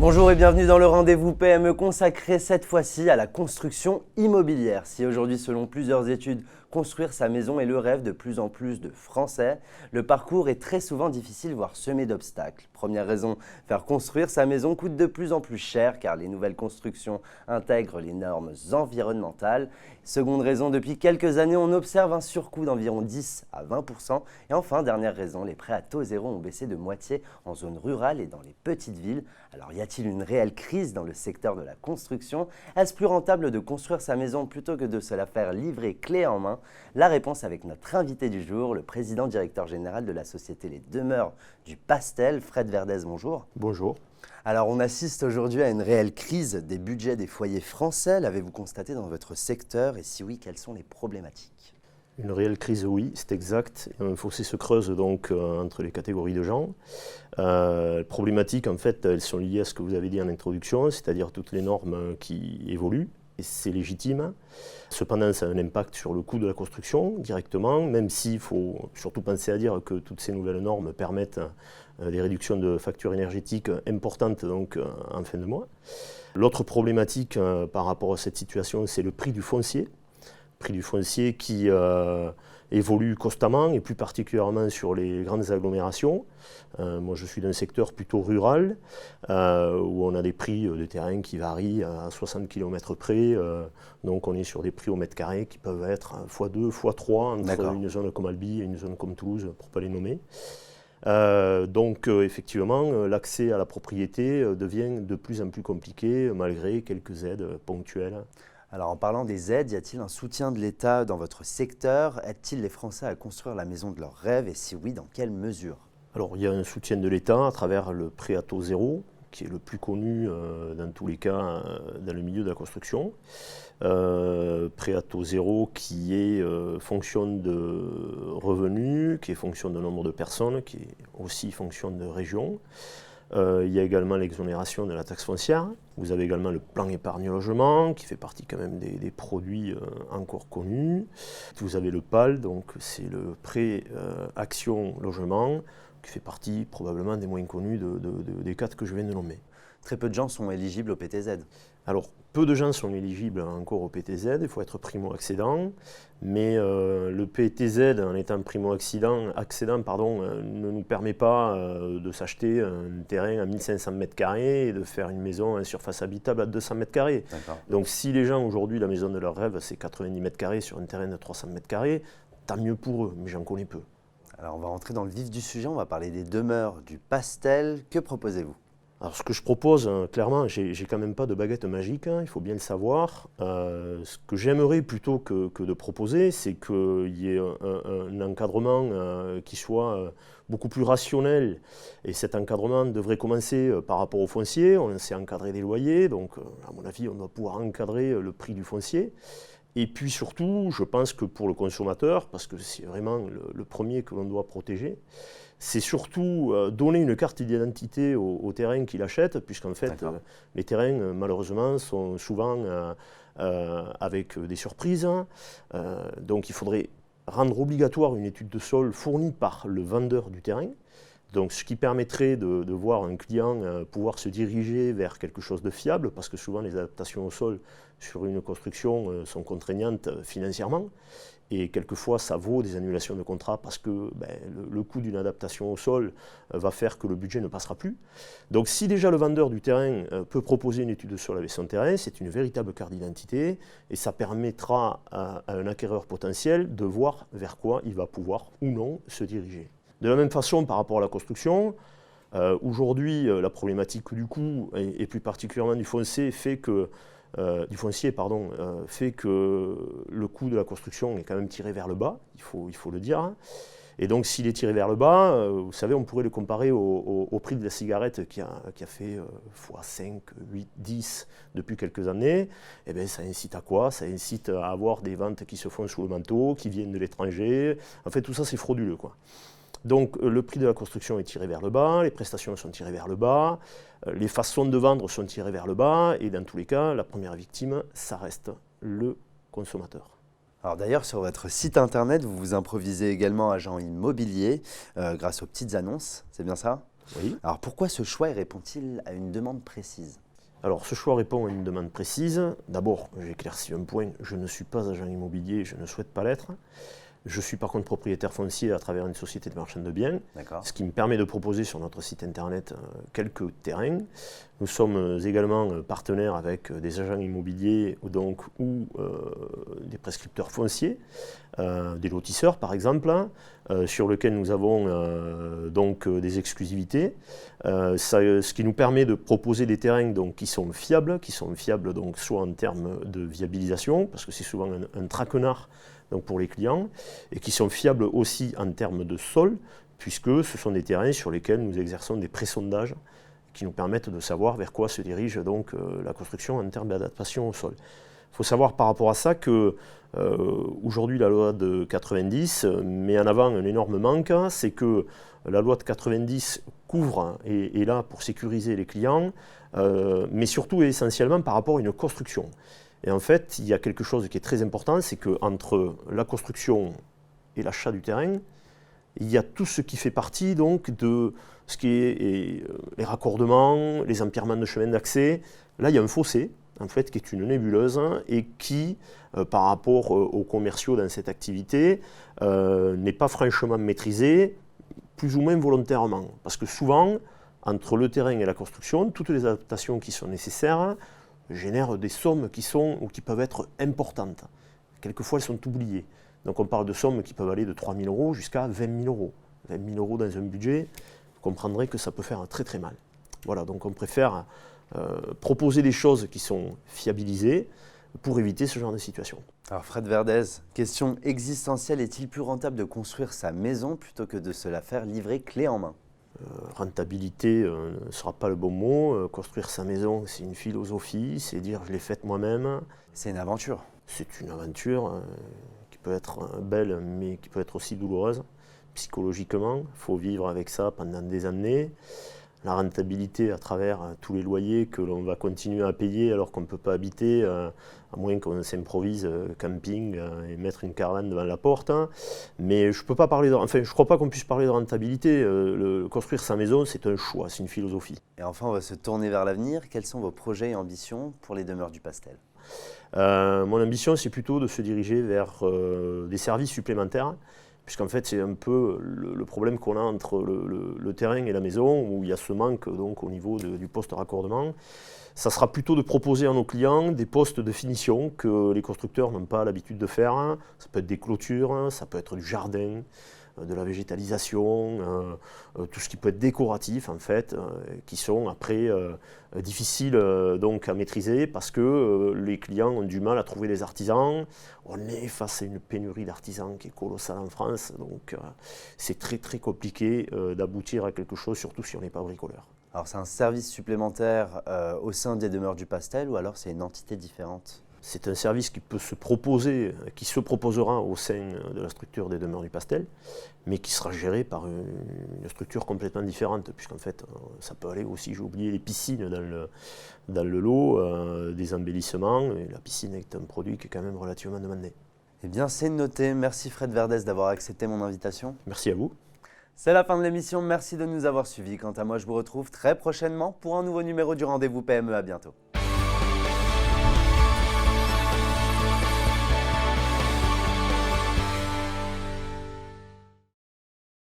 Bonjour et bienvenue dans le rendez-vous PME consacré cette fois-ci à la construction immobilière. Si aujourd'hui, selon plusieurs études, construire sa maison est le rêve de plus en plus de Français, le parcours est très souvent difficile, voire semé d'obstacles. Première raison, faire construire sa maison coûte de plus en plus cher car les nouvelles constructions intègrent les normes environnementales. Seconde raison, depuis quelques années, on observe un surcoût d'environ 10 à 20%. Et enfin, dernière raison, les prêts à taux zéro ont baissé de moitié en zone rurale et dans les petites villes. Alors y a-t-il une réelle crise dans le secteur de la construction? Est-ce plus rentable de construire sa maison plutôt que de se la faire livrer clé en main? La réponse avec notre invité du jour, le président directeur général de la société Les Demeures du Pastel, Fred Verdez, bonjour. Bonjour. Alors on assiste aujourd'hui à une réelle crise des budgets des foyers français. L'avez-vous constaté dans votre secteur et si oui, quelles sont les problématiques? Une réelle crise, oui, c'est exact. Un fossé se creuse donc entre les catégories de gens. Problématiques, en fait, elles sont liées à ce que vous avez dit en introduction, c'est-à-dire toutes les normes qui évoluent, et c'est légitime. Cependant, ça a un impact sur le coût de la construction directement, même s'il faut surtout penser à dire que toutes ces nouvelles normes permettent des réductions de factures énergétiques importantes donc, en fin de mois. L'autre problématique par rapport à cette situation, c'est le prix du foncier. Prix du foncier qui évolue constamment et plus particulièrement sur les grandes agglomérations. Moi je suis d'un secteur plutôt rural où on a des prix de terrain qui varient à 60 km près. Donc on est sur des prix au mètre carré qui peuvent être x2, x3 entre une zone comme Albi et une zone comme Toulouse pour ne pas les nommer. Donc effectivement l'accès à la propriété devient de plus en plus compliqué malgré quelques aides ponctuelles. Alors en parlant des aides, y a-t-il un soutien de l'État dans votre secteur? Aide-t-il les Français à construire la maison de leurs rêves et si oui, dans quelle mesure? Alors il y a un soutien de l'État à travers le prêt à taux zéro, qui est le plus connu dans tous les cas dans le milieu de la construction. Prêt à taux zéro qui est fonction de revenus, qui est fonction de nombre de personnes, qui est aussi fonction de région. Il y a également l'exonération de la taxe foncière. Vous avez également le plan épargne logement qui fait partie quand même des produits encore connus. Vous avez le PAL, donc c'est le prêt action logement qui fait partie probablement des moins connus des quatre que je viens de nommer. Très peu de gens sont éligibles au PTZ. Alors, peu de gens sont éligibles encore au PTZ, il faut être primo-accédant, mais le PTZ, en étant primo-accédant, ne nous permet pas de s'acheter un terrain à 1500 m² et de faire une maison en surface habitable à 200 m². Donc si les gens aujourd'hui, la maison de leur rêve, c'est 90 m² sur un terrain de 300 m², tant mieux pour eux, mais j'en connais peu. Alors on va rentrer dans le vif du sujet, on va parler des demeures du Pastel. Que proposez-vous? Alors ce que je propose, clairement, j'ai quand même pas de baguette magique, il faut bien le savoir. Ce que j'aimerais plutôt que de proposer, c'est qu'il y ait un encadrement qui soit beaucoup plus rationnel. Et cet encadrement devrait commencer par rapport au foncier. On sait encadrer les loyers, donc à mon avis, on doit pouvoir encadrer le prix du foncier. Et puis surtout, je pense que pour le consommateur, parce que c'est vraiment le premier que l'on doit protéger, c'est surtout donner une carte d'identité au terrain qu'il achète, puisqu'en fait, les terrains, malheureusement, sont souvent avec des surprises. Donc il faudrait rendre obligatoire une étude de sol fournie par le vendeur du terrain. Donc, ce qui permettrait de voir un client pouvoir se diriger vers quelque chose de fiable, parce que souvent les adaptations au sol sur une construction sont contraignantes financièrement. Et quelquefois, ça vaut des annulations de contrat parce que le coût d'une adaptation au sol va faire que le budget ne passera plus. Donc si déjà le vendeur du terrain peut proposer une étude de sol avec son terrain, c'est une véritable carte d'identité et ça permettra à un acquéreur potentiel de voir vers quoi il va pouvoir ou non se diriger. De la même façon, par rapport à la construction, aujourd'hui, la problématique du coût et plus particulièrement du foncier fait que le coût de la construction est quand même tiré vers le bas, il faut le dire. Et donc s'il est tiré vers le bas, vous savez, on pourrait le comparer au prix de la cigarette qui a fait x5, 8, 10 depuis quelques années. Et bien ça incite à quoi? Ça incite à avoir des ventes qui se font sous le manteau, qui viennent de l'étranger. En fait, tout ça, c'est frauduleux, quoi. Donc le prix de la construction est tiré vers le bas, les prestations sont tirées vers le bas, les façons de vendre sont tirées vers le bas, et dans tous les cas, la première victime, ça reste le consommateur. Alors d'ailleurs, sur votre site internet, vous vous improvisez également agent immobilier grâce aux petites annonces, c'est bien ça? Oui. Alors pourquoi ce choix répond-il à une demande précise? Alors, ce choix répond à une demande précise. D'abord, j'éclaircis un point, je ne suis pas agent immobilier, je ne souhaite pas l'être. Je suis par contre propriétaire foncier à travers une société de marchand de biens, ce qui me permet de proposer sur notre site internet quelques terrains. Nous sommes également partenaires avec des agents immobiliers ou des prescripteurs fonciers, des lotisseurs par exemple, sur lesquels nous avons des exclusivités. Ce qui nous permet de proposer des terrains qui sont fiables soit en termes de viabilisation, parce que c'est souvent un traquenard pour les clients, et qui sont fiables aussi en termes de sol, puisque ce sont des terrains sur lesquels nous exerçons des pré-sondages qui nous permettent de savoir vers quoi se dirige la construction en termes d'adaptation au sol. Il faut savoir par rapport à ça que aujourd'hui la loi de 90 met en avant un énorme manque, c'est que la loi de 90 couvre et est là pour sécuriser les clients, mais surtout et essentiellement par rapport à une construction. Et en fait, il y a quelque chose qui est très important, c'est qu'entre la construction et l'achat du terrain, il y a tout ce qui fait partie de ce qui est les raccordements, les empierrements de chemin d'accès. Là, il y a un fossé, en fait, qui est une nébuleuse et qui, par rapport aux commerciaux dans cette activité, n'est pas franchement maîtrisé, plus ou moins volontairement. Parce que souvent, entre le terrain et la construction, toutes les adaptations qui sont nécessaires génèrent des sommes qui peuvent être importantes. Quelquefois, elles sont oubliées. Donc on parle de sommes qui peuvent aller de 3 000 € jusqu'à 20 000 €. 20 000 € dans un budget, vous comprendrez que ça peut faire très très mal. Voilà, donc on préfère proposer des choses qui sont fiabilisées pour éviter ce genre de situation. Alors Fred Verdez, question existentielle, est-il plus rentable de construire sa maison plutôt que de se la faire livrer clé en main? Rentabilité ne sera pas le bon mot. Construire sa maison, c'est une philosophie, c'est dire je l'ai faite moi-même. C'est une aventure. C'est une aventure qui peut être belle, mais qui peut être aussi douloureuse psychologiquement. Il faut vivre avec ça pendant des années. La rentabilité à travers tous les loyers que l'on va continuer à payer alors qu'on ne peut pas habiter, à moins qu'on s'improvise camping et mettre une caravane devant la porte. Mais je ne crois pas qu'on puisse parler de rentabilité. Construire sa maison, c'est un choix, c'est une philosophie. Et enfin, on va se tourner vers l'avenir. Quels sont vos projets et ambitions pour les demeures du Pastel? Mon ambition, c'est plutôt de se diriger vers des services supplémentaires, puisqu'en fait, c'est un peu le problème qu'on a entre le terrain et la maison, où il y a ce manque au niveau du poste raccordement. Ça sera plutôt de proposer à nos clients des postes de finition que les constructeurs n'ont pas l'habitude de faire. Ça peut être des clôtures, ça peut être du jardin, de la végétalisation, tout ce qui peut être décoratif en fait, qui sont après difficiles à maîtriser parce que les clients ont du mal à trouver des artisans. On est face à une pénurie d'artisans qui est colossale en France, donc c'est très très compliqué d'aboutir à quelque chose, surtout si on n'est pas bricoleur. Alors c'est un service supplémentaire au sein des demeures du Pastel ou alors c'est une entité différente? C'est un service qui peut se proposer, qui se proposera au sein de la structure des demeures du Pastel, mais qui sera géré par une structure complètement différente, puisqu'en fait, ça peut aller aussi, j'ai oublié les piscines dans le lot, des embellissements, et la piscine est un produit qui est quand même relativement demandé. Eh bien, c'est noté. Merci Fred Verdez d'avoir accepté mon invitation. Merci à vous. C'est la fin de l'émission, merci de nous avoir suivis. Quant à moi, je vous retrouve très prochainement pour un nouveau numéro du Rendez-vous PME. À bientôt.